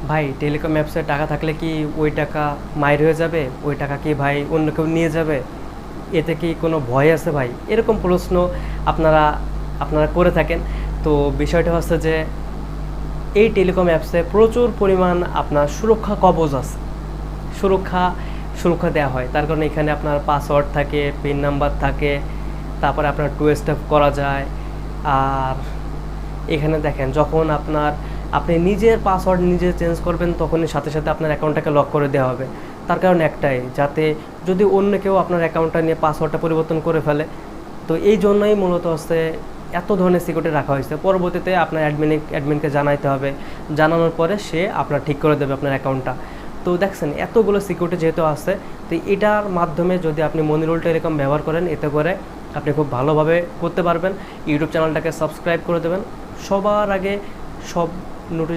ভাই টেলিকম অ্যাপসে টাকা থাকলে কি ওই টাকা মাইর হয়ে যাবে, ওই টাকা কি ভাই অন্য কেউ নিয়ে যাবে, এতে কি কোনো ভয় আছে ভাই? এরকম প্রশ্ন আপনারা আপনারা করে থাকেন। তো বিষয়টা হচ্ছে যে এই টেলিকম অ্যাপসে প্রচুর পরিমাণ আপনার সুরক্ষা কবচ আছে, সুরক্ষা সুরক্ষা দেওয়া হয়। তার কারণে এখানে আপনার পাসওয়ার্ড থাকে, পিন নাম্বার থাকে, তারপরে আপনার টু স্টেপ করা যায়। আর এখানে দেখেন, যখন আপনি নিজের পাসওয়ার্ড নিজে চেঞ্জ করবেন, তখনই সাথে সাথে আপনার অ্যাকাউন্টটাকে লক করে দেওয়া হবে। তার কারণ একটাই, যাতে যদি অন্য কেউ আপনার অ্যাকাউন্টটা নিয়ে পাসওয়ার্ডটা পরিবর্তন করে ফেলে। তো এই জন্যই মূলত হচ্ছে এত ধরনের সিকিউরিটি রাখা হয়েছে। পরবর্তীতে আপনার অ্যাডমিনকে জানাইতে হবে, জানানোর পরে সে আপনার ঠিক করে দেবে আপনার অ্যাকাউন্টটা। তো দেখছেন এতগুলো সিকিউরিটি যেহেতু আছে, তো এটার মাধ্যমে যদি আপনি মনিরুল টেলিকম ব্যবহার করেন, এতে করে আপনি খুব ভালোভাবে করতে পারবেন। ইউটিউব চ্যানেলটাকে সাবস্ক্রাইব করে দেবেন, সবার আগে সব নোটিশ